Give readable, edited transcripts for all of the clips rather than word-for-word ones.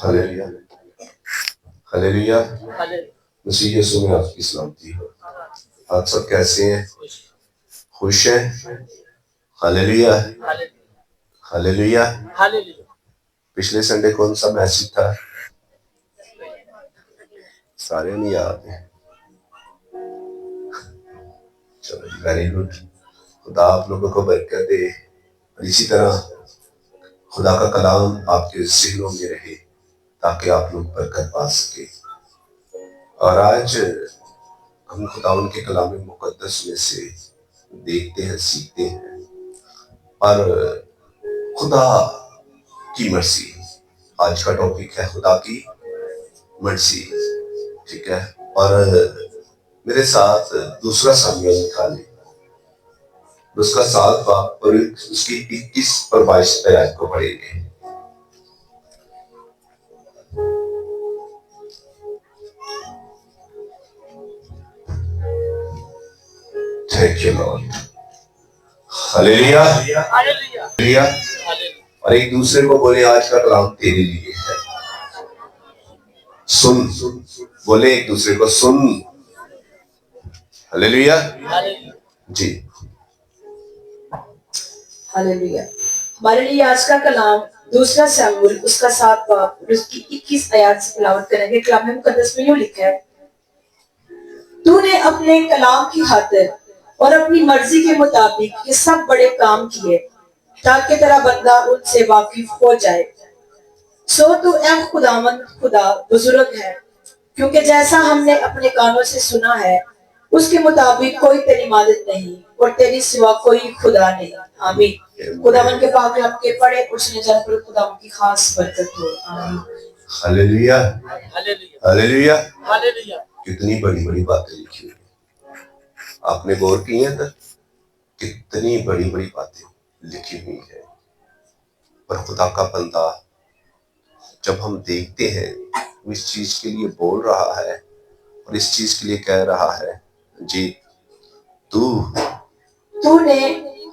Hallelujah hallelujah. मसीह यीशु में आपकी सलामती हो। आप सब कैसे हैं? खुश हैं? Hallelujah hallelujah. पिछले संडे कौन सा मैसेज था? सारे नहीं याद हैं। चलो वेरी गुड। खुदा आप लोगों को बरकत दे और इसी तरह खुदा का कलाम आपके ज़हनों में रहे ताकि आप लोग बरकत पा सके। और आज हम खुदा उनके कलाम मुक़द्दस में से देखते हैं, सीखते हैं। और खुदा की मर्जी, आज का टॉपिक है खुदा की मर्जी, ठीक है। और मेरे साथ दूसरा सामूएल निकाले, उसका 7 बाब और उसकी 21 और 22 आयत को पढ़ेंगे। Thank you Lord. Hallelujah hallelujah. और एक दूसरे को बोले आज का कलाम तेरे लिए है। सुन, बोले एक दूसरे को सुन। हालेलुया जी। हालेलुया। हमारे लिए आज का कलाम दूसरा शमूएल उसका 7 बाब और उसकी 21 आयत से तिलावत करेंगे। कलाम मुकद्दस में यूं लिखा है, तूने अपने कलाम की खातिर और अपनी मर्जी के मुताबिक ये सब बड़े काम किए ताकि तेरा बंदा उनसे वाकिफ हो जाए। सो तू ऐ खुदावंद खुदा बुजुर्ग है, क्योंकि जैसा हमने अपने कानों से सुना है उसके मुताबिक कोई तेरी मदद नहीं और तेरी सिवा कोई खुदा नहीं। आमीन। खुदावन के पाक कलाम के पढ़े उसने जन पर खुदावन की खास बरकत हो। आमीन। Hallelujah hallelujah hallelujah. कितनी बड़ी बड़ी बातें लिखी हुई, आपने गौर की हैं? कितनी बड़ी बड़ी बातें लिखी हुई है। पर खुदा का बंदा जब हम देखते हैं वो इस चीज के लिए बोल रहा है और इस चीज के लिए कह रहा है, जी तूने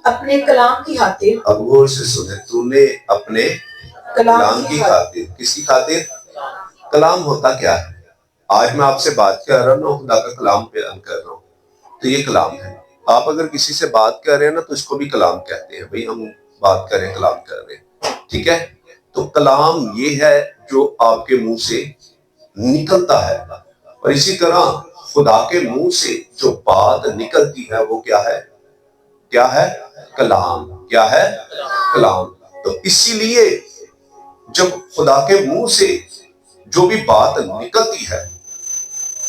अपने कलाम की खातिर, अब गौर से सुने, तूने अपने कलाम की खातिर। किसकी खातिर? कलाम होता क्या है? आज मैं आपसे बात कर रहा हूँ, खुदा का कलाम बयान कर रहा हूँ, तो ये कलाम है। आप अगर किसी से बात कर रहे हैं ना तो इसको भी कलाम कहते हैं। भाई हम बात कर रहे हैं, कलाम कर रहे हैं, ठीक है। तो कलाम ये है जो आपके मुंह से निकलता है। और इसी तरह खुदा के मुंह से जो बात निकलती है वो क्या है? क्या है? कलाम। क्या है? कलाम। तो इसीलिए जब खुदा के मुंह से जो भी बात निकलती है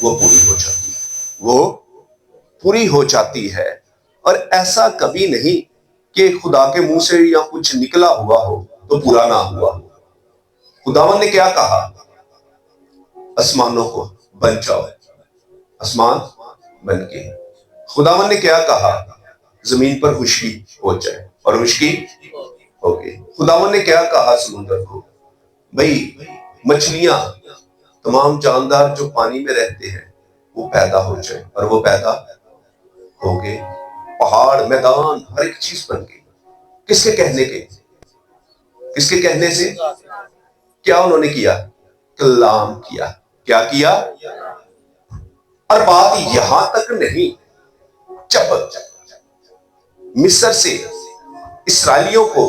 वो पूरी हो जाती है, वो पूरी हो जाती है। और ऐसा कभी नहीं कि खुदा के मुंह से या कुछ निकला हुआ हो तो पूरा ना हुआ हो। खुदावन ने क्या कहा? आसमानों को बन जाओ, आसमान बन गए। खुदावन ने क्या कहा? जमीन पर खुशकी हो जाए और खुशकी हो गई। खुदावन ने क्या कहा? समुद्र को, भाई मछलियां, तमाम जानदार जो पानी में रहते हैं वो पैदा हो जाए और वो पैदा हो गए। पहाड़, मैदान, हर एक चीज बन गई। किसके कहने के? किसके कहने से? क्या उन्होंने किया? कलाम किया। क्या किया? और बात यहां तक नहीं, जब मिस्र से इस्राएलियों को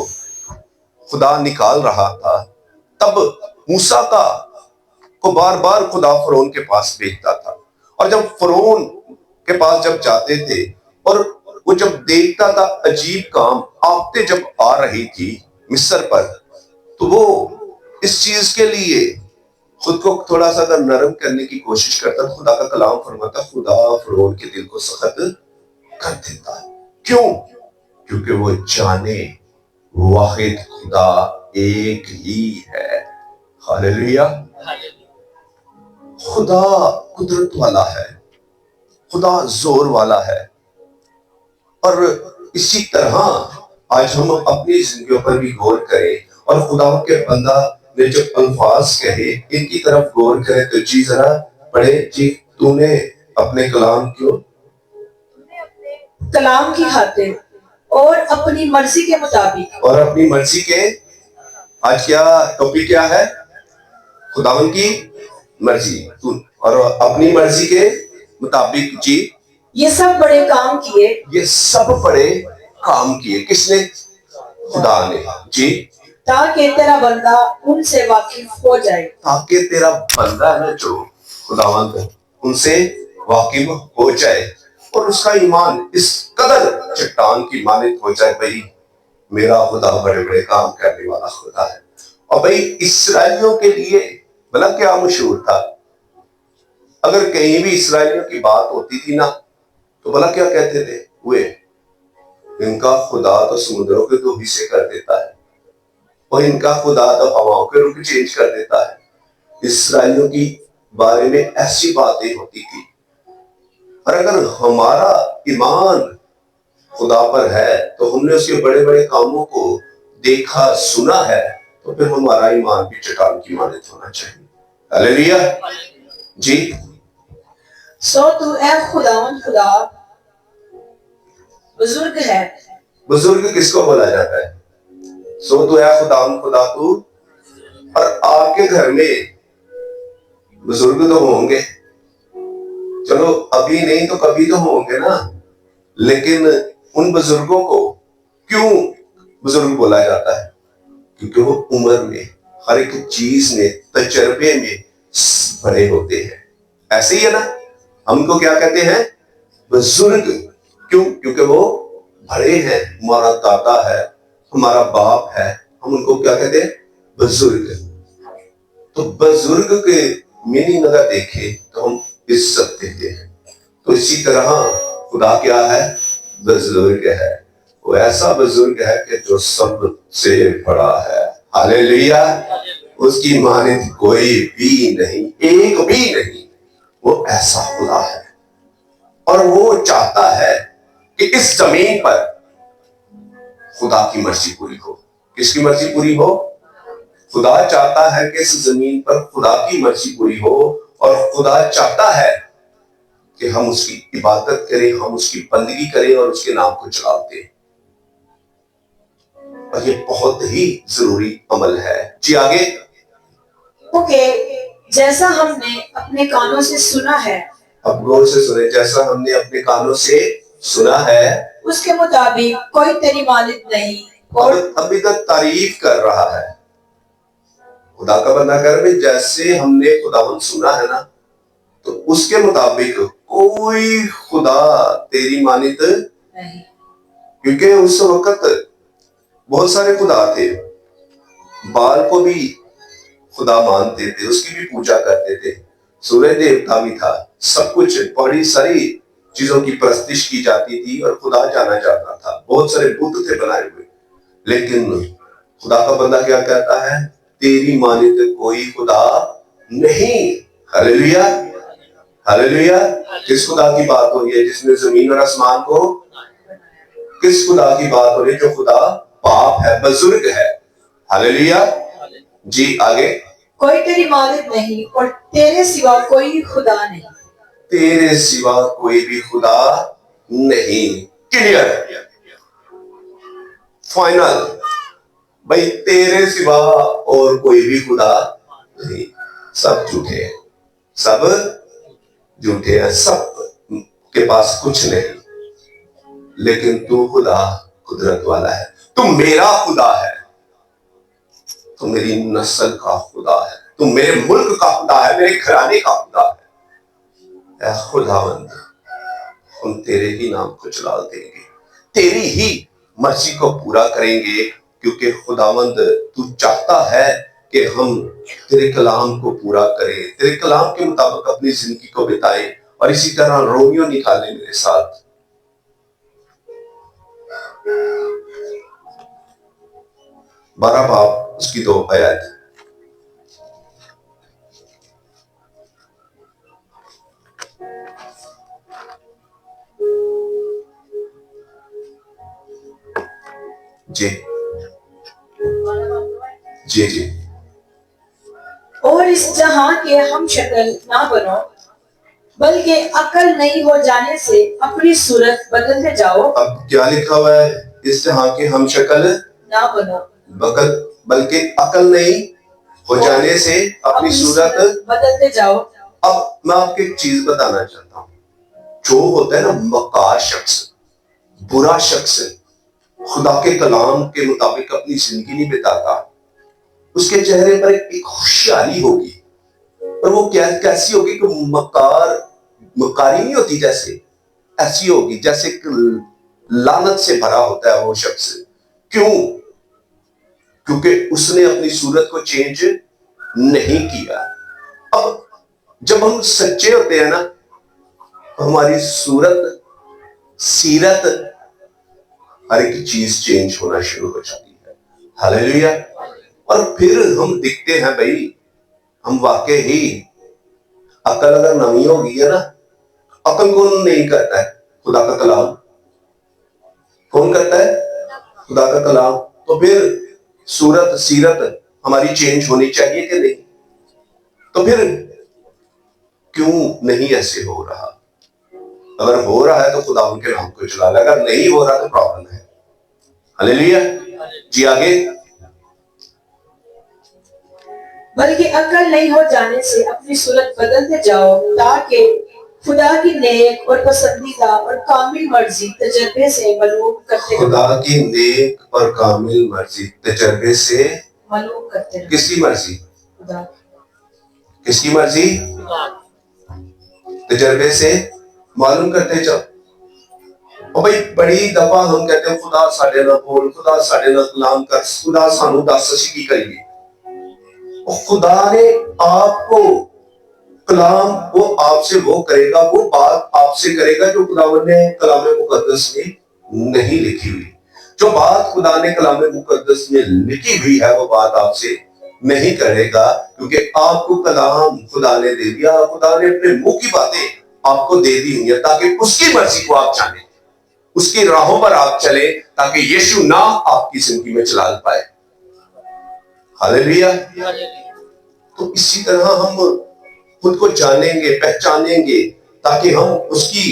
खुदा निकाल रहा था तब मूसा को बार बार खुदा फरोन के पास भेजता था। और जब फरोन के पास जब जाते थे और वो जब देखता था अजीब काम आफतें जब आ रही थी मिस्र पर, तो वो इस चीज के लिए खुद को थोड़ा सा अगर नरम करने की कोशिश करता, खुदा का कलाम फरमाता, खुदा फरोन के दिल को सख्त कर देता। क्यों? क्योंकि वो जाने वाहिद खुदा एक ही है। हालेलुया। खुदा कुदरत वाला है, खुदा जोर वाला है। और इसी तरह आज हम अपनी जिंदगियों पर भी गौर करें और खुदा के बंदा ने जो अल्फाज कहे इनकी तरफ गौर करें। तो जी जरा पढ़े जी, तूने अपने कलाम क्यों? कलाम की खातिर और अपनी मर्जी के मुताबिक। और अपनी मर्जी के, आज क्या टॉपिक क्या है? खुदावन की मर्जी तू और अपनी मर्जी के मुताबिक जी ये सब बड़े काम किए ये सब बड़े काम किए। किसने? खुदा ने जी, ताकि तेरा बंदा उनसे वाकिफ हो जाए। ताकि तेरा बंदा है ना जो खुदावंद उनसे वाकिफ हो जाए और उसका ईमान इस कदर चट्टान की मानित हो जाए, भाई मेरा खुदा बड़े बड़े काम करने वाला खुदा है। और भाई इस्राएलियों के लिए भला क्या मशहूर था? अगर कहीं भी इस्राएलियों की बात होती थी ना तो भला क्या कहते थे? वे इनका खुदा तो समुद्रों के दो हिस्से कर देता है और इनका खुदा तो हवाओं के रुख चेंज कर देता है। इस्राएलियों की बारे में ऐसी बातें होती थी। और अगर हमारा ईमान खुदा पर है तो हमने उसके बड़े बड़े कामों को देखा सुना है, तो फिर हमारा ईमान भी चट्टान की मानित होना चाहिए। हालेलुया जी। सो तू ए खुदावंद खुदा बुजुर्ग है। बुजुर्ग किसको बोला जाता है? सो तू है खुदावंद खुदा तू। और आपके घर में बुजुर्ग तो होंगे, चलो अभी नहीं तो कभी तो होंगे ना, लेकिन उन बुजुर्गों को क्यों बुजुर्ग बोला जाता है? क्योंकि वो उम्र में हर एक चीज में तजर्बे में बड़े होते हैं। ऐसे ही है ना, हमको क्या कहते हैं? बुजुर्ग। क्यों? क्योंकि वो बड़े हैं, हमारा दादा है, हमारा बाप है, हम उनको क्या कहते हैं? बुजुर्ग। तो बुजुर्ग के मीनिंग अगर देखें तो हम इज्जत देते हैं। तो इसी तरह खुदा क्या है? बुजुर्ग है। वो ऐसा बुजुर्ग है कि जो सबसे बड़ा है। हालेलुया। उसकी मानित कोई भी नहीं, एक भी नहीं। वो ऐसा खुदा है और वो चाहता है कि इस जमीन पर खुदा की मर्जी पूरी हो। किसकी मर्जी पूरी हो? खुदा चाहता है कि इस जमीन पर खुदा की मर्जी पूरी हो और खुदा चाहता है कि हम उसकी इबादत करें, हम उसकी बंदगी करें और उसके नाम को चलाते हैं। और ये बहुत ही जरूरी अमल है। जी आगे। ओके, जैसा हमने अपने कानों से सुना है, अब गौर से सुने, जैसा हमने अपने कानों से सुना है उसके मुताबिक कोई तेरी मालिक नहीं। और अभी तक तारीफ कर रहा है खुदा का बंदा कर भाई, जैसे हमने खुदावंद सुना है ना तो उसके मुताबिक कोई खुदा तेरी मानित नहीं। क्योंकि उस वक्त बहुत सारे खुदा थे, बाल को भी खुदा मानते थे, उसकी भी पूजा करते थे, सूर्य देवता भी था, सब कुछ बड़ी सारी चीजों की परस्तिश की जाती थी और खुदा जाना जाता था। बहुत सारे बुत थे बनाए हुए, लेकिन खुदा का बंदा क्या कहता है? तेरी मानित कोई खुदा नहीं। Hallelujah hallelujah. किस खुदा की बात हो रही है जिसने जमीन और आसमान को? किस खुदा की बात हो रही है? जो खुदा बाप है, बुजुर्ग है। हालेलुया जी आगे। कोई तेरी मालिक नहीं और तेरे सिवा कोई खुदा नहीं। तेरे सिवा कोई भी खुदा नहीं। Clear, final. भाई तेरे सिवा और कोई भी खुदा नहीं। सब झूठे हैं, सब झूठे हैं, सब के पास कुछ नहीं, लेकिन तू खुदा कुदरत वाला है। तू मेरा खुदा है, तू मेरी नस्ल का खुदा है, तू मेरे मुल्क का खुदा है, मेरे घराने का खुदा है। ऐ खुदावंद, हम तेरे ही नाम को चला देंगे, तेरी ही मर्जी को पूरा करेंगे, क्योंकि खुदावंद तू चाहता है कि हम तेरे कलाम को पूरा करें, तेरे कलाम के मुताबिक अपनी जिंदगी को बिताएं। और इसी तरह रोमियो निकाले मेरे साथ 12 बाब उसकी 2 आयत। जी जी जी। और इस जहां के हम शक्ल ना बनो, बल्कि अकल नहीं हो जाने से अपनी सूरत बदलते जाओ। अब क्या लिखा हुआ है? इस जहां के हम शक्ल ना बनो, बल्कि अकल नहीं हो जाने से अपनी सूरत बदलते जाओ। अब मैं आपको एक चीज बताना चाहता हूँ, जो होता है ना मक्कार शख्स, बुरा शख्स, खुदा के कलाम के मुताबिक अपनी जिंदगी नहीं बिताता, उसके चेहरे पर एक खुशहाली होगी, और वो कैसी होगी कि मक्कारी नहीं होती जैसे, ऐसी होगी जैसे लानत से भरा होता है वो शख्स। क्यों? क्योंकि उसने अपनी सूरत को चेंज नहीं किया। अब जब हम सच्चे होते हैं ना, हमारी सूरत, सीरत, हर एक चीज चेंज होना शुरू हो जाती है। हालेलुया। और फिर हम दिखते हैं भाई, हम वाकई ही, अकल अगर नवी हो गई है ना, अकल कौन नहीं करता है? खुदा का कलाम। कौन करता है? खुदा का कलाम। तो फिर सूरत, सीरत हमारी चेंज होनी चाहिए कि नहीं? तो फिर क्यों नहीं ऐसे हो रहा? अगर हो रहा है तो खुदा उनके नाम को चला ले, अगर नहीं हो रहा तो प्रॉब्लम है। हालेलुया जी। आगे, बल्कि अकल नहीं हो जाने से अपनी सूरत बदलते जाओ, ताकि खुदा की नेक और पसंदीदा और कामिल मर्जी तजर्बे से मालूम करते रहो। खुदा की नेक और कामिल मर्जी तजर्बे से मालूम करते रहो। किसकी मर्जी? खुदा। किसकी मर्जी? तजर्बे से मालूम करते जाओ। और भाई बड़ी दफा हम कहते हैं खुदा साडे नाल बोल, खुदा साडे नाल कलाम कर, खुदा सानू दस असीं की करिए। और खुदा ने आपको कलाम, वो आपसे वो करेगा, वो बात आपसे करेगा जो खुदावंद ने कलाम मुकद्दस में नहीं लिखी हुई। जो बात खुदा ने कलाम मुकद्दस में लिखी हुई है वो बात आपसे नहीं करेगा, क्योंकि आपको कलाम खुदा ने दे दिया। खुदा ने अपने मुंह की बातें आपको दे दी हुई है ताकि उसकी मर्जी को आप जाने, उसकी राहों पर आप चले, ताकि यीशु नाम आपकी जिंदगी में चला पाए। हालेलुया। तो इसी तरह हम खुद को जानेंगे, पहचानेंगे, ताकि हम उसकी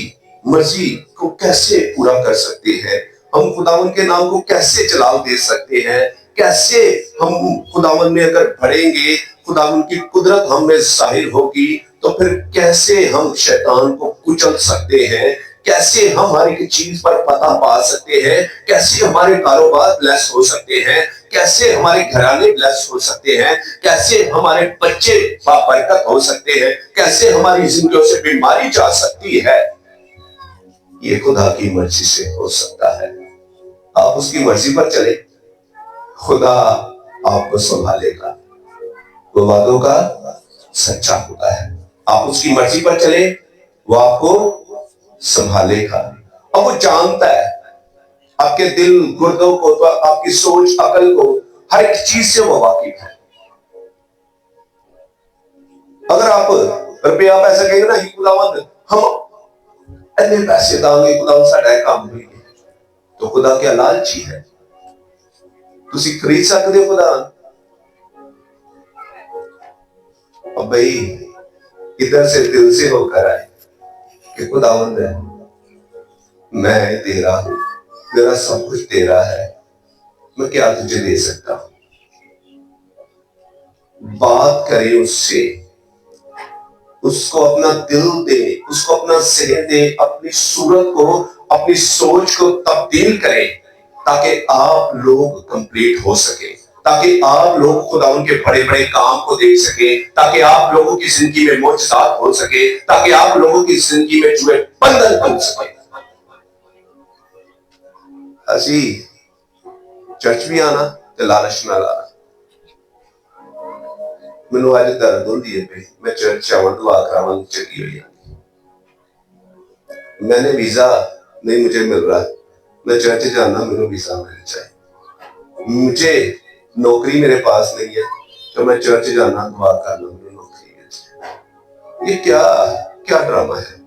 मर्जी को कैसे पूरा कर सकते हैं, हम खुदावंद के नाम को कैसे जलाल दे सकते हैं, कैसे हम खुदावंद में अगर बढ़ेंगे, खुदावंद की कुदरत हम में जाहिर होगी, तो फिर कैसे हम शैतान को कुचल सकते हैं, कैसे हम हर एक चीज पर पता पा सकते हैं, कैसे हमारे कारोबार ब्लेस हो सकते हैं, कैसे हमारे घराने ब्लेस हो सकते हैं, कैसे हमारे बच्चे बाबरकत हो सकते हैं, कैसे हमारी जिंदगियों से बीमारी जा सकती है। ये खुदा की मर्जी से हो सकता है। आप उसकी मर्जी पर चले, खुदा आपको संभालेगा। वो वादों का सच्चा खुदा है। आप उसकी मर्जी पर चले, वो आपको संभालेगा। और वो जानता है आपके दिल, गुर्दों को, तो आपकी सोच, अकल को, हर एक चीज से वो वाकिफ है। अगर आप रुपया पैसा कहेंगे ना, खुदावंद हम इतने पैसे दांगे, खुदावंद साडा काम नहीं, तो खुदा क्या लालची है? तुसी खरीद सकते हो खुदा? अब भाई इधर से दिल से होकर आए कि खुदावंद है, मैं तेरा हूं, मेरा सब कुछ तेरा है, मैं क्या तुझे दे सकता हूं? बात करें उससे, उसको अपना दिल दे, उसको अपना ज़हन दे, अपनी सूरत को, अपनी सोच को तब्दील करें, ताकि आप लोग कंप्लीट हो सके, ताकि आप लोग खुदावंद के बड़े बड़े काम को देख सके, ताकि आप लोगों की जिंदगी में मौजज़ात हो सके, ताकि आप लोगों की जिंदगी में जुए बंधन बन सके। असी चर्च भी आना ते लालच ना लाना। मैनू अज दर्द होंदी है भाई, मैं चर्च आवां, दुआ करावां, चंगी होई जाती। मैंने वीजा नहीं मुझे मिल रहा, मैं चर्च जाना, मैनू वीजा मिल जाए। मुझे नौकरी मेरे पास नहीं है, तो मैं चर्च जाना, दुआ करना, मुझे नौकरी मिल जाए। ये क्या क्या ड्रामा है?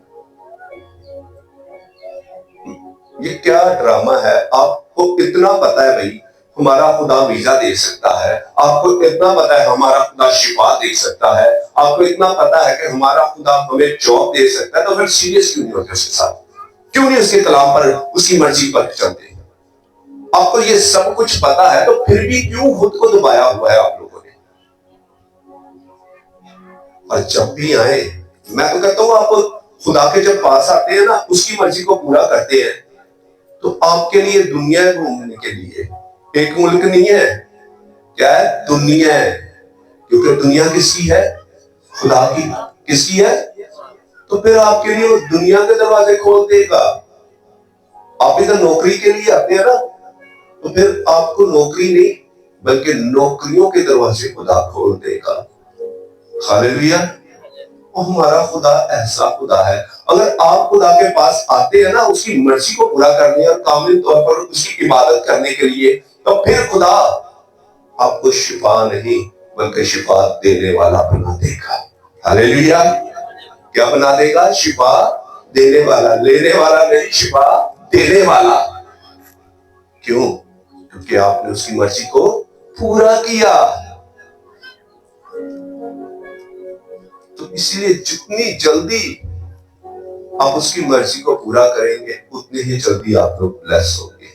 ये क्या ड्रामा है? आपको इतना पता है भाई हमारा खुदा वीजा दे सकता है, आपको इतना पता है हमारा खुदा शिफा दे सकता है, आपको इतना पता है कि हमारा खुदा हमें जॉब दे सकता है, तो फिर सीरियस क्यों नहीं होते उसके साथ? क्यों नहीं उसके कलाम पर, उसकी मर्जी पर चलते? आपको ये सब कुछ पता है, तो फिर भी क्यों खुद को दबाया हुआ है आप लोगों ने? اور جب بھی آئے، میں تو کہتا ہوں آپ خدا کے جب پاس آتے ہیں نا، اس کی مرضی کو پورا کرتے ہیں، تو آپ کے لیے دنیا گھومنے کے لیے ایک ملک نہیں ہے، کیا ہے؟ دنیا ہے، کیونکہ دنیا کس کی ہے؟ خدا کی۔ کس کی ہے؟ تو پھر آپ کے لیے وہ دنیا کے دروازے کھول دے گا۔ آپ ادھر نوکری کے لیے آتے ہیں نا، تو پھر آپ کو نوکری نہیں بلکہ نوکریوں کے دروازے خدا کھول دے گا۔ ہاللیلویا۔ وہ ہمارا خدا ایسا خدا ہے، اگر آپ خدا کے پاس آتے ہیں نا اس کی مرضی کو پورا کرنے اور کامل طور پر اس کی عبادت کرنے کے لیے، تو پھر خدا آپ کو شفا نہیں بلکہ شفا دینے والا بنا دے گا۔ ہاللیلویا۔ کیا بنا دے گا؟ شفا دینے والا، لینے والا نہیں، شفا دینے والا۔ کیوں؟ کیونکہ آپ نے اس کی مرضی کو پورا کیا۔ تو اسی لیے جتنی جلدی آپ اس کی مرضی کو پورا کریں گے اتنی ہی جلدی آپ لوگ بلیس ہوں گے،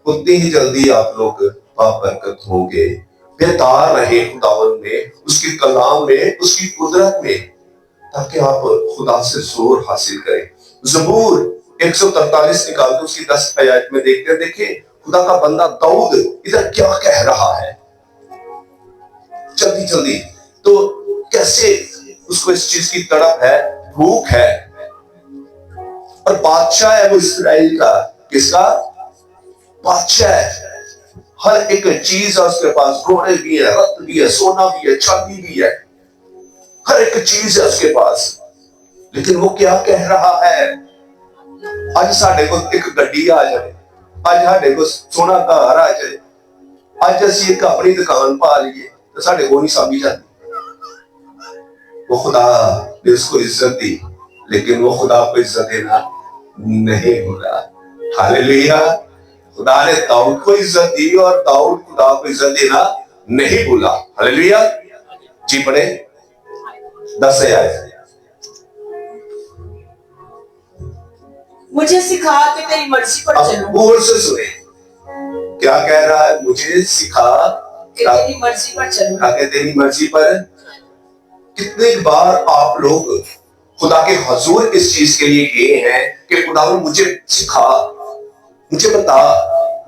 اتنی ہی جلدی آپ لوگ بابرکت ہوں گے۔ بیدار رہیں خداوند میں، اس کے کلام میں، اس کی قدرت میں، تاکہ آپ خدا سے زور حاصل کریں۔ زبور 143 نکال کے اس کی 10 آیات میں دیکھتے ہیں، دیکھیں خدا کا بندہ داؤد ادھر کیا کہہ رہا ہے جلدی جلدی۔ تو کیسے اس کو اس چیز کی تڑپ ہے، بھوک ہے، اور بادشاہ ہے وہ اسرائیل کا۔ کس کا؟ بادشاہ ہے، ہر ایک چیز ہے اس کے پاس، گھوڑے بھی ہے، رتھ بھی ہے، سونا بھی ہے، چاندی بھی ہے، ہر ایک چیز ہے اس کے پاس۔ لیکن وہ کیا کہہ رہا ہے؟ آج ساڑھے کو ایک گڈی آ جائے، آج ساڑھے کو سونا کا ہار آ جائے، آج اسی ایک اپنی دکان پا لیے تو ساڑھے کو نہیں سامھی جاتی۔ وہ خدا نے اس کو عزت دی، لیکن وہ خدا کو عزت دینا نہیں بھولا۔ ہاللیلویا۔ خدا نے داؤد کو عزت دی اور داؤد خدا کو عزت دینا نہیں بھولا۔ ہاللیلویا۔ جی پڑھے 10 آیت۔ مجھے سکھا کہ تیری مرضی پر چلوں۔ اب غور سے سنیں کیا کہہ رہا ہے؟ مجھے سکھا کہ تیری مرضی پر چلوں۔ تاکہ تیری مرضی پر۔ کتنے بار آپ لوگ خدا کے حضور اس چیز کے لیے گئے ہیں کہ خدا مجھے سکھا، مجھے بتا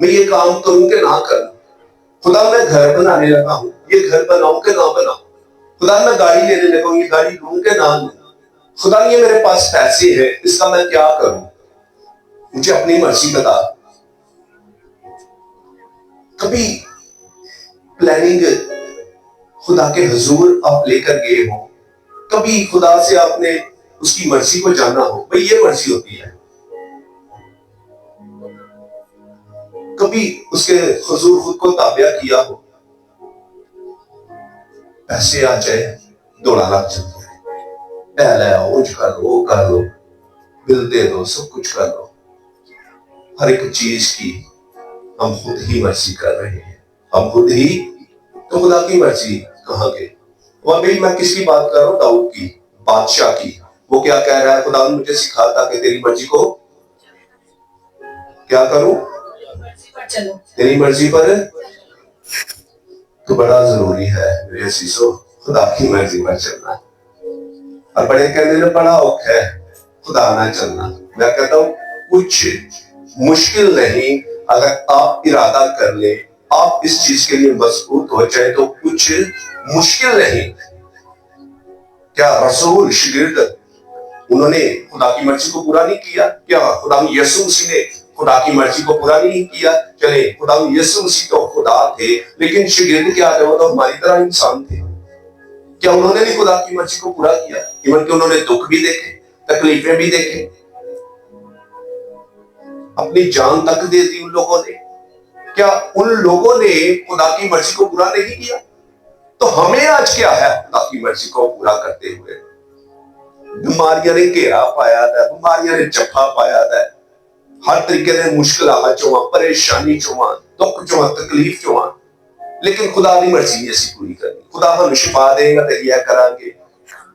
میں یہ کام کروں کہ نہ کروں، خدا میں گھر بنانے لگا ہوں، یہ گھر بناؤں کہ نہ بناؤں، خدا میں گاڑی لینے لگا ہوں، یہ گاڑی لوں کہ نہ لوں، خدا یہ میرے پاس پیسے ہیں اس کا میں کیا کروں، مجھے اپنی مرضی بتا۔ کبھی پلاننگ خدا کے حضور آپ لے کر گئے ہو، کبھی خدا سے آپ نے اس کی مرضی کو جانا ہو، بھئی یہ مرضی ہوتی ہے، کبھی اس کے حضور خود کو تابع کیا ہو، پیسے آ جائے دوڑا لگ جاتا ہے، اے لے آؤ کر لو، وہ کر لو، بل دے دو، سب کچھ کر لو، ہر ایک چیز کی ہم خود ہی مرضی کر رہے ہیں، ہم خود ہی۔ تو خدا کی مرضی کہاں گئی؟ وہ ابھی میں کس کی بات کر رہا ہوں؟ داؤد کی، بادشاہ کی۔ وہ کیا کہہ رہا ہے؟ خدا مجھے سکھا تاکہ تیری مرضی کو کیا کروں؟ تیری مرضی پر۔ تو بڑا ضروری ہے میرے عزیزو خدا کی مرضی پر چلنا، اور بڑے کہنے میں بڑا اوکھ ہے خدا نہ چلنا۔ میں کہتا ہوں کچھ مشکل نہیں، اگر آپ ارادہ کر لیں، آپ اس چیز کے لیے مضبوط ہو جائے تو کچھ مشکل نہیں۔ کیا رسول شاگرد انہوں نے خدا کی مرضی کو پورا نہیں کیا؟ کیا خدا یسوع مسیح نے خدا کی مرضی کو پورا نہیں کیا؟ چلے خدا یسوع مسیح تو خدا تھے، لیکن شاگرد کیا تھے؟ وہ تو ہماری طرح انسان تھے۔ کیا انہوں نے نہیں خدا کی مرضی کو پورا کیا؟ ایون کہ انہوں نے دکھ بھی دیکھے، تکلیفیں بھی دیکھے، اپنی جان تک دے دی ان لوگوں نے۔ کیا ان لوگوں نے خدا کی مرضی کو پورا نہیں کیا؟ تو ہمیں آج کیا ہے خدا کی مرضی کو پورا کرتے ہوئے؟ بیماریاں نے گھیرا پایا تھا، بیماریاں نے جفا پایا تھا، ہر طریقے سے مشکلات چواں، پریشانی چواں، دکھ چواں، تکلیف چواں، لیکن خدا کی مرضی نہیں اسی پوری کرنی۔ خدا ہمیں شفا دے گا تو یہ کریں گے،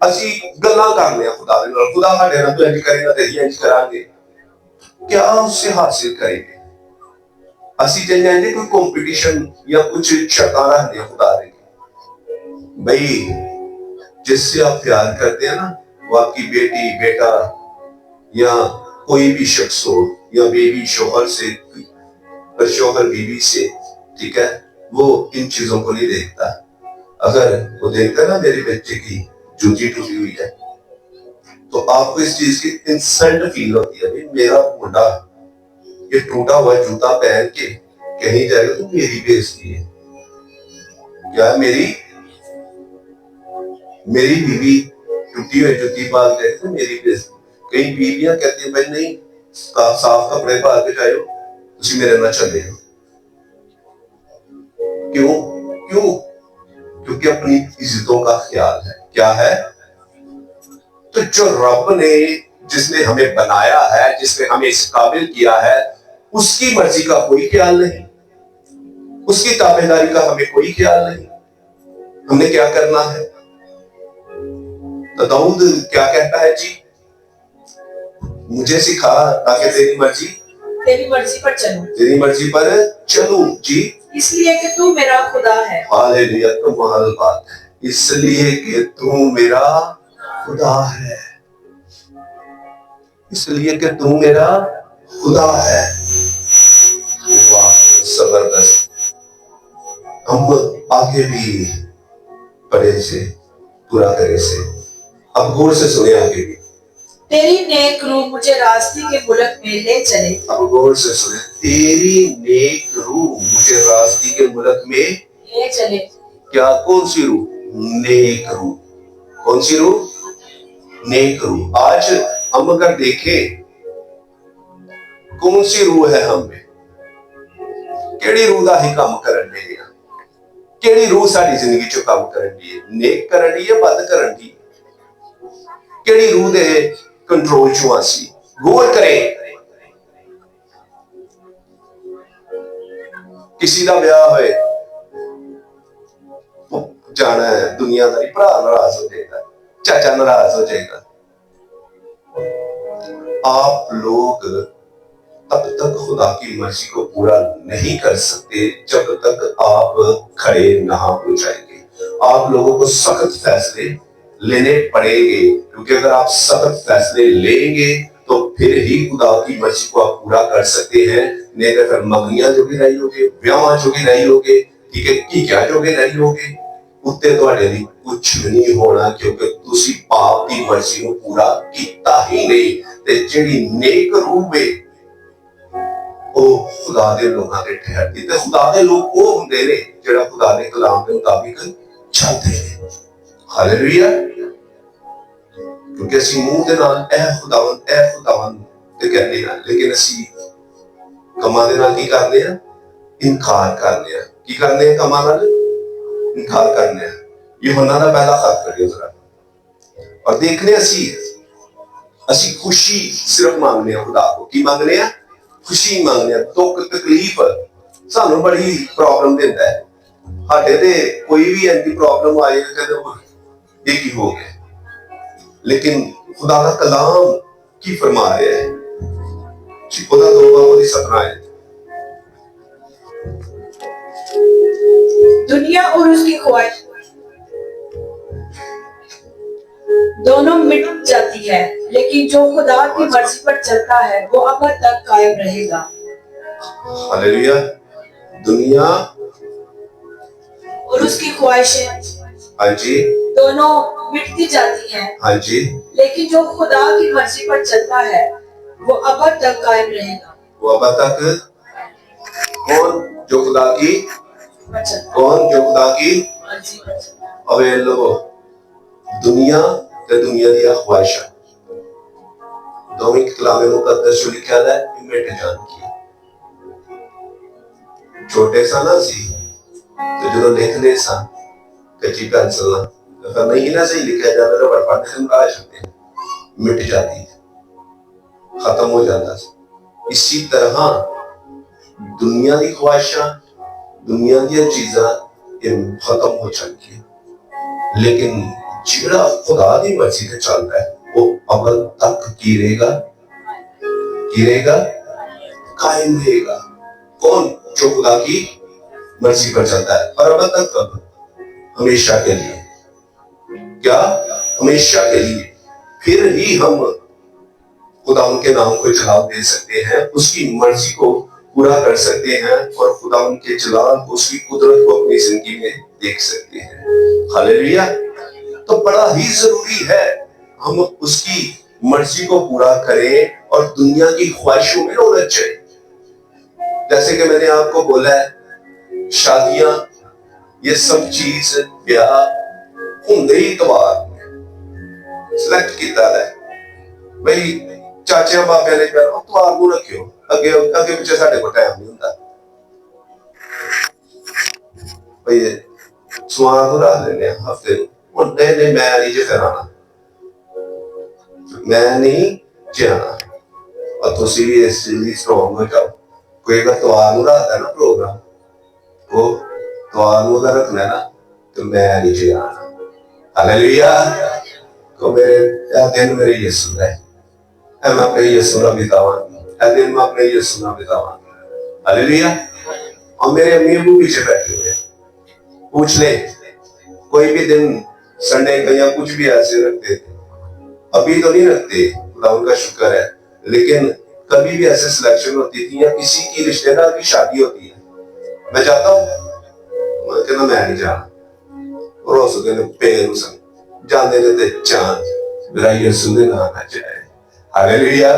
اسی گلاں کرنے خدا دے نال، خدا ہمارے نال انج کرے گا تو یہ کریں گے، کیا اس سے حاصل کریں گے؟ اسی چاہیے کوئی کمپٹیشن یا کچھ شکارہ نہیں خدا دے گی۔ بھئی جس سے آپ پیار کرتے ہیں نا، وہ آپ کی بیٹی، بیٹا یا کوئی بھی شخص ہو، یا بیوی شوہر سے، شوہر بیوی سے، ٹھیک ہے، وہ ان چیزوں کو نہیں دیکھتا. اگر وہ دیکھتا ہے نا میرے بچے کی جوتی ٹوٹی ہوئی ہے، تو آپ کو اس چیز کی انسلٹ فیل ہوتی ہے. میرا منڈا یہ ٹوٹا ہوا جوتا پہن کے کہیں جائے گا تو میری بےعزتی ہے. کیا ہے؟ میری بیوی ٹوٹی ہوئی جوتی پال کے تو میری بےعزتی. کئی بیویاں کہتی ہیں بھائی نہیں، صاف کپڑے پا کے جائے ہو، تسی میرے نہ چلے ہو. کیوں؟ کیونکہ اپنی عزتوں کا خیال ہے. کیا ہے؟ تو جو رب نے، جس نے ہمیں بنایا ہے، جس نے ہمیں اس قابل کیا ہے، اس کی مرضی کا کوئی خیال نہیں، اس کی تابعداری کا ہمیں کوئی خیال نہیں. ہم نے کیا کرنا ہے؟ تو داؤد کیا کہتا ہے؟ جی مجھے سکھا تاکہ تیری مرضی پر چلوں، تیری مرضی پر چلوں. جی اس لیے کہ تو میرا خدا ہے. ہاللیلویا، کمال بات ہے. اس لیے کہ تو میرا خدا ہے، اس لیے کہ تو میرا خدا ہے. واہ، زبردست. ہم آگے بھی پڑھے سے پورا کرے سے. اب غور سے سنے آگے بھی. تیری نیک روح مجھے راستے کے ملک میں لے چلے. اب غور سے سنے. تیری نیک روح مجھے راستے کے ملک میں لے چلے. کیا؟ کون سی روح؟ نیک روح. کون سی روح؟ نیک روح. آج ہم اگر دیکھیں کون سی روح ہے ہم میں، کیڑی روح دا ہی کام کرن دے ہیں، کیڑی روح ساری زندگی چو کام کرن دی ہے؟ نیک کرن دی ہے، بد کرن دی ہے؟ کیڑی روح دے کنٹرول چو آسی؟ غور کریں. کسی دا بیاہ ہوئے، جانا ہے دنیا داری، بڑا ناراض ہو جائے گا، چاچا ناراض ہو جائے گا. آپ لوگ تب تک خدا کی مرضی کو پورا نہیں کر سکتے جب تک آپ کھڑے نہ ہو جائیں گے. آپ لوگوں کو سخت فیصلے لینے پڑیں گے، کیونکہ اگر آپ سخت فیصلے لیں گے تو پھر ہی خدا کی مرضی کو آپ پورا کر سکتے ہیں. نہیں تو پھر مگنیاں جو بھی رہی ہوگے، بیاواں جو بھی رہی ہوگے، ٹھیک ہے، کی کیا جو بھی رہی ہوگے، اتنے تواڈے لیے کچھ نہیں ہونا، کیونکہ تسی پاپ کی مرضی کو پورا کیتا ہی نہیں. تے جڑی نیک روح میں وہ خدا دے لوگاں دے ٹھہرتی. تے خدا دے لوگ وہ ہوندے نے جڑا خدا دے کلام دے مطابق چلتے ہیں. ہاللیلویا. کیونکہ اسی منہ دے نال اے خداوند تے کہنے ہیں، لیکن اسی کماں دے نال کی کرنے ہیں؟ انکار کرنے ہیں. کی کرنے ہیں؟ کماں نال انکار کرنے ہیں. یوحنا دا پہلا خط پڑھیو ذرا، اور دیکھنے اسی خوشی صرف مانگنے ہیں خدا کو. کی مانگنے ہیں؟ خوشی مانگنے ہیں. دکھ تکلیف سانو بڑی پرابلم دیتا ہے. ہاڈے تے کوئی بھی ایسی پرابلم آئے کہ یہ کی ہو گیا، لیکن خدا کا کلام کی فرما رہے ہیں. خدا دو بابوں کی 17 ہے. دنیا اور اس کی خواہش دونوں مٹ جاتی ہے، لیکن جو خدا کی مرضی پر چلتا ہے وہ ابد تک قائم رہے گا. ہاللیلویا. دنیا اور اس کی خواہشیں ہاں جی دونوں مٹتی جاتی ہیں، ہاں جی لیکن جو خدا کی مرضی پر چلتا ہے وہ ابد تک قائم رہے گا. وہ ابد تک. کون؟ جو خدا کی، کون؟ جو خدا کی مرضی پر چلتا ہے. اوے لو دنیا تے دنیا دی خواہشاں دونوں کلام مقدس جو لکھا ہے مٹ جان کی. چھوٹے سا نا سی تو جدو لکھنے سا کچی پینسل نہ نہیں نہ صحیح لکھا جاتا تو بڑھ پڑھنے ہم کہا جاتے ہیں، مٹ جاتی ہے، ختم ہو جاتا ہے. اسی طرح دنیا کی خواہشاں، دنیا کی چیزاں یہ ختم ہو جاتی ہیں، لیکن جڑا خدا دی مرضی سے چلتا ہے وہ ابد تک کی رہے گا، کی رہے گا، قائم رہے گا. کون؟ جو خدا کی مرضی پر چلتا ہے. اور ابد تک کب؟ ہمیشہ کے لیے. क्या? हमेशा के लिए। फिर ही हम खुदा उनके नाम को जलाल दे सकते हैं, उसकी मर्जी को पूरा कर सकते हैं और खुदा उनके जलाल को, उसकी कुदरत को अपनी जिंदगी में देख सकते हैं। हालेलुया। तो बड़ा ही जरूरी है हम उसकी मर्जी को पूरा करें और दुनिया की ख्वाहिशों में न उलझ जाए। जैसे कि मैंने आपको बोला है, शादियां, ये सब चीज, ब्याह होंगे ही इतवार सिलेक्ट किया है भाई। चाचा बाबे ने कहा इतवार को रखियो, अगे अगे पिछे साडे को टाइम नहीं हुंदा भाई, सवार तो रख लेने हफ्ते नहीं मैं नहीं जे कराना, मैं नहीं जाना। और तुसी भी इस चीज स्ट्रॉन्ग हो जाओ। कोई अगर इतवार को रखता है ना प्रोग्राम, वो इतवार को अगर रखना है ना, तो मैं नहीं जाना। हालेलुया। तो मेरे दिन मेरे यीशु है, मैं अपने यीशु ना बितावा, दिन मैं अपने यीशु ना बितावा। हालेलुया। और मेरे अम्मी अबू पीछे बैठे हुए, पूछ ले कोई भी दिन संडे का या कुछ भी ऐसे रखते थे, अभी तो नहीं रखते, खुदा उनका शुक्र है, लेकिन कभी भी ऐसे सिलेक्शन होती थी या किसी की रिश्तेदार की शादी होती है, मैं जाता हूँ, मैं कहना मैं नहीं जाना, और उस दिन पेड़ जाने देते चांद मेरा यीशु ने नाम जाए। हालेलुया।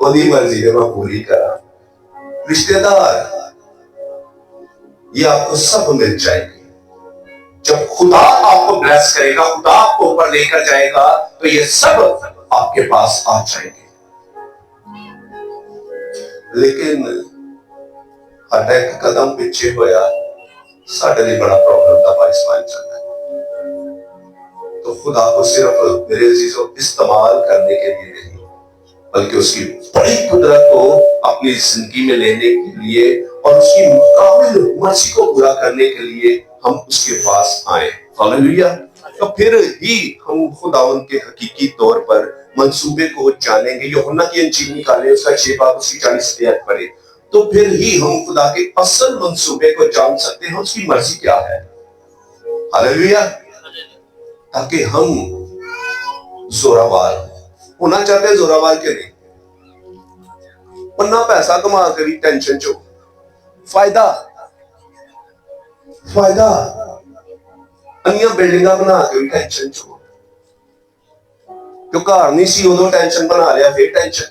ओदी मर्जी है मैं पूरी करा। रिश्तेदार ये आपको सब मिल जाएंगे जब खुदा आपको ब्लेस करेगा, खुदा आपको ऊपर लेकर जाएगा, तो ये सब आपके पास आ जाएंगे। लेकिन हर एक कदम पीछे होया साढ़े लिए बड़ा प्रॉब्लम का बाइस बन जाता है। तो खुदा को सिर्फ मेरे चीजों इस्तेमाल करने के लिए नहीं, बल्कि उसकी बड़ी कुदरत को अपनी जिंदगी में लेने के लिए और उसकी मुकामिल मर्जी को पूरा करने के लिए हम उसके पास आए। हालेलुया। तो फिर ही हम खुदावंद के हकीकी तौर पर मंसूबे को जानेंगे। यूहन्ना की इंजील निकालें, उसका 6 बाब उसकी 40 आयत पढ़े, तो फिर ही हम खुदा के असल मंसूबे को जान सकते हैं, उसकी मर्जी क्या है। हालेलुया। ताकि हम जोरावर होना चाहते हैं, जोरावर के नहीं, पन्ना पैसा कमा के भी टेंशन चो फायदा अन्य बिल्डिंगा बना के भी टेंशन चो, जो घर नहीं सी उदो टेंशन बना लिया, फिर टेंशन।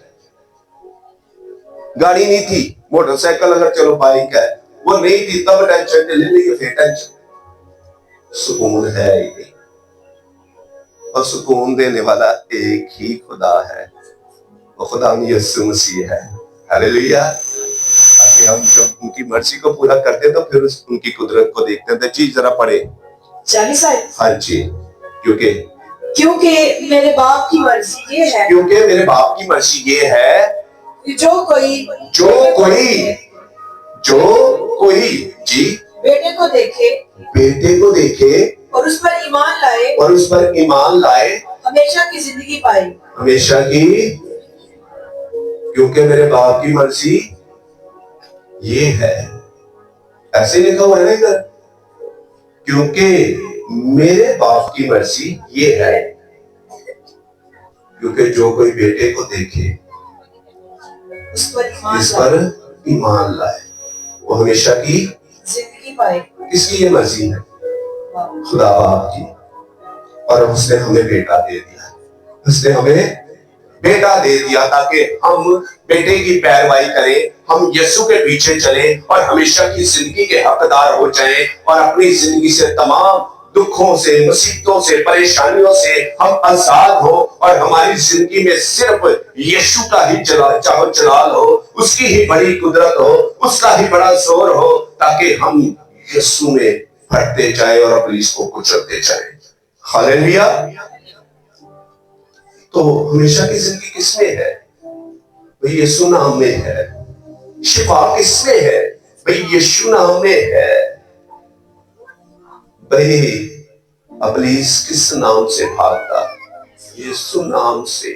गाड़ी नहीं थी, मोटरसाइकिल अगर चलो बाइक है, वो नहीं थी तब टेंशन, ले ली फिर टेंशन। सुकून है ही नहीं, और सुकून देने वाला एक ही खुदा है, वो खुदा यीशु मसीह है। हालेलुया। ताकि हम जब उनकी मर्जी को पूरा करते हैं तो फिर उनकी कुदरत को देखते हैं। तो चीज जरा पढ़े 40 आयत। हाँ जी। क्योंकि मेरे बाप की मर्जी ये है, क्योंकि मेरे बाप की मर्जी ये है, जो कोई जी बेटे को देखे और उस पर ईमान लाए हमेशा की जिंदगी पाए। हमेशा की। क्योंकि मेरे बाप की मर्जी ये है, ऐसे लिखा हुआ है ना इधर, क्योंकि मेरे बाप की मर्जी ये है, क्योंकि जो कोई बेटे को देखे इस पर ईमान लाए वो हमेशा की जिंदगी पाए। किसकी ये मर्जी है? खुदा बाप की। और उसने हमें बेटा दे दिया, उसने हमें बेटा दे दिया ताकि हम बेटे की पैरवाई करें, हम यीशु के पीछे चले और हमेशा की जिंदगी के हकदार हो जाएं और अपनी जिंदगी से तमाम दुखों से, मुसीबतों से, परेशानियों से हम आजाद हो और हमारी जिंदगी में सिर्फ यीशु का ही जलाल हो, उसकी ही बड़ी कुदरत हो, उसका ही बड़ा जोर हो, ताकि हम यीशु में फटते जाए और अपनी इसको कुचलते जाए। हालेलुया। तो हमेशा की जिंदगी किसमें है? भाई यीशु नाम में है। शिफा किसमें है? भाई यीशु नाम में है। भाई इब्लीस किस नाम से भागता? यीशु नाम से।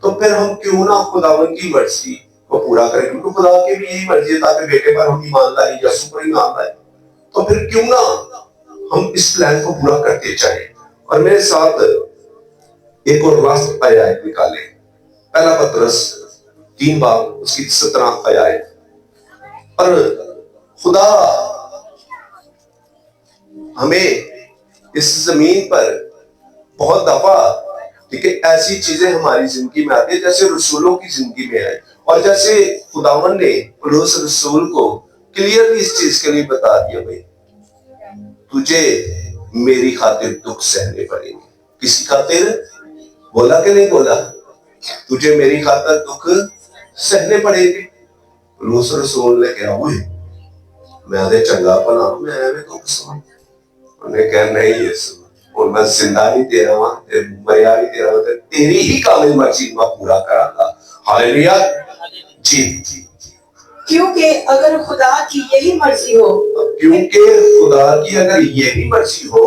तो फिर हम क्यों ना खुदावन की मर्जी को पूरा करें, क्योंकि खुदा की भी यही मर्जी है ताकि बेटे पर हम ईमान लाए, यीशु पर ईमान लाए। तो फिर क्यों ना हम इस प्लान को पूरा करते जाएं اور میرے ساتھ ایک اور راست آیات نکالے، پہلا پترس 3 باب اس کی 17 آیات۔ اور خدا ہمیں اس زمین پر بہت دفعہ ٹھیک ہے ایسی چیزیں ہماری زندگی میں آتی ہیں جیسے رسولوں کی زندگی میں آئی، اور جیسے خداوند نے پولس رسول کو کلیئرلی اس چیز کے لیے بتا دیا، بھائی تجھے میری خاطر دکھ سہنے پڑیں گے۔ کسی خاطر؟ بولا کہ نہیں بولا؟ تجھے میری خاطر دکھ سہنے پڑیں گے۔ پولس رسول نے کہا ہوئے میں دے چنگا پنا میں دکھ سہوں، انہوں نے کہا نہیں یسوع، اور میں زندہ بھی تیرا ہوں، مریا بھی تیرا ہوں، تیری ہی کامل مرضی میں پورا کرا گا۔ ہاللیلویہ۔ جی کیونکہ اگر خدا کی یہی مرضی ہو کیونکہ خدا کی اگر یہی مرضی ہو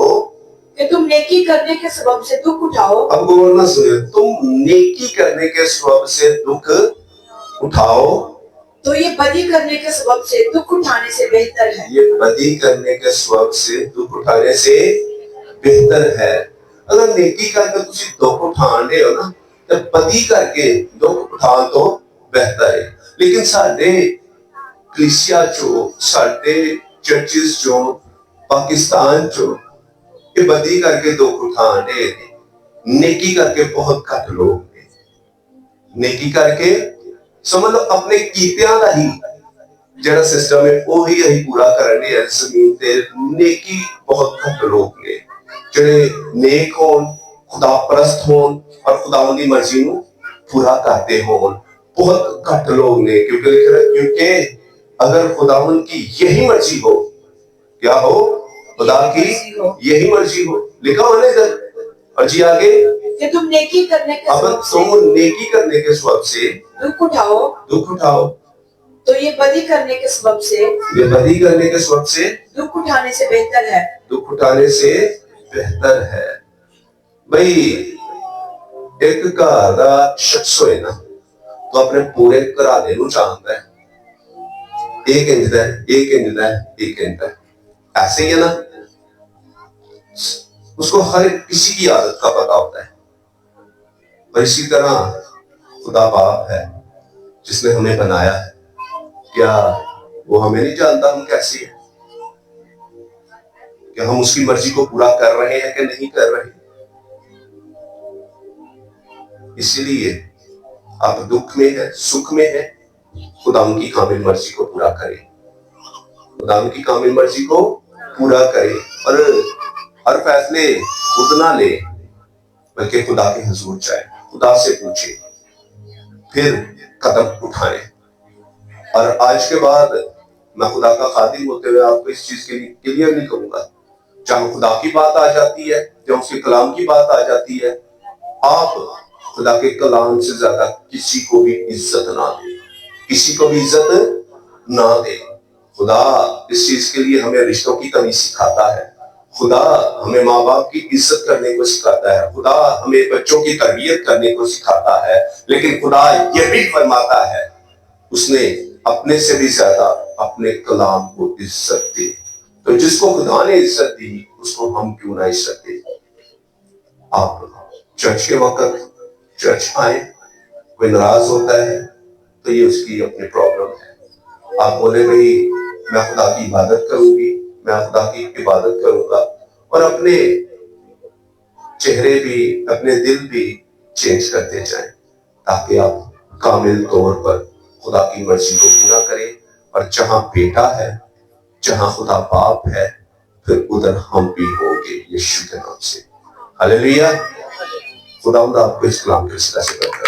کہ تم نیکی کرنے کے سبب سے دکھ اٹھاؤ، اب غور نہ سنیں، تم نیکی کرنے کے سبب سے دکھ اٹھاؤ تو یہ بدی کرنے کے سبب سے دکھ اٹھانے سے بہتر ہے۔ یہ بدی کرنے کے سبب سے دکھ اٹھانے سے بہتر ہے۔ اگر نیکی کر کے تسی دکھ اٹھان دے ہو نا تو بدی کر کے دکھ اٹھان تو بہتر ہے۔ لیکن ساڈے کلیسیا چو ساڈے چرچز چو پاکستان چو یہ بدی کر کے دکھ اٹھان دے، نیکی کر کے بہت کٹ لوگ نے۔ نیکی کر کے سمجھ لو اپنے کیتیاں دا ہی جڑا سسٹم ہے وہی ہی پورا کرنے ہے زمین تے۔ نیکی بہت گھٹ لوگ نے جڑے نیک ہون، خدا پرست ہون اور خداوند دی مرضی نو پورا کرتے ہون، بہت گھٹ لوگ نے۔ کیونکہ لکھ رہا ہے کیونکہ اگر خداوند کی یہی مرضی ہو، کیا ہو؟ خدا کی یہی مرضی ہو، لکھا ہوا نا ادھر۔ اور جی آگے کہ تم نیکی کرنے کے اب سبب سے تم نیکی کرنے کے سبب سے دکھ اٹھاؤ تو یہ بدی کرنے کے سبب سے یہ بدی کرنے کے سبب سے دکھ اٹھانے سے بہتر ہے۔ دکھ اٹھانے سے بہتر ہے۔ بھئی ایک گھر دا شخص ہوئے نا تو اپنے پورے گھرانے نو جانتا ہے، ایک انج دا ہے، ایک انج دا ہے، ایک انج دا ہے، ایسے ہی ہے نا۔ اس کو ہر کسی کی عادت کا پتہ ہوتا ہے۔ اور اسی طرح خدا باپ ہے جس نے ہمیں بنایا ہے، کیا وہ ہمیں نہیں جانتا ہم کیسے ہیں؟ کہ ہم اس کی مرضی کو پورا کر رہے ہیں کہ نہیں کر رہے؟ اسی لیے آپ دکھ میں ہے، سکھ میں ہے، خدا ان کی کامل مرضی کو پورا کرے، خدا ان کی کامل مرضی کو پورا کرے، اور ہر فیصلے خود نہ لے بلکہ خدا کے حضور جائے، خدا سے پوچھے، پھر قدم اٹھائیں۔ اور آج کے بعد میں خدا کا خادم ہوتے ہوئے آپ کو اس چیز کے لیے کلیئر نہیں کروں گا، جہاں خدا کی بات آ جاتی ہے، جہاں اس کے کلام کی بات آ جاتی ہے، آپ خدا کے کلام سے زیادہ کسی کو بھی عزت نہ دیں، کسی کو بھی عزت نہ دیں۔ خدا اس چیز کے لیے ہمیں رشتوں کی تمیز سکھاتا ہے، خدا ہمیں ماں باپ کی عزت کرنے کو سکھاتا ہے، خدا ہمیں بچوں کی تربیت کرنے کو سکھاتا ہے، لیکن خدا یہ بھی فرماتا ہے اس نے اپنے سے بھی زیادہ اپنے کلام کو عزت دی۔ تو جس کو خدا نے عزت دی اس کو ہم کیوں نہ عزت دیں؟ آپ چرچ کے وقت چرچ آئیں، کوئی ناراض ہوتا ہے تو یہ اس کی اپنی پرابلم ہے۔ آپ بولے بھئی میں خدا کی عبادت کروں گی، میں خدا کی عبادت کروں گا، اور اپنے چہرے بھی اپنے دل بھی چینج کرتے جائیں تاکہ آپ کامل طور پر خدا کی مرضی کو پورا کریں۔ اور جہاں بیٹا ہے، جہاں خدا باپ ہے، پھر ادھر ہم بھی ہوں گے یشوع کے نام سے۔ ہاللیلویہ۔ خداوند آپ کو اس کلام کے سلسلے سے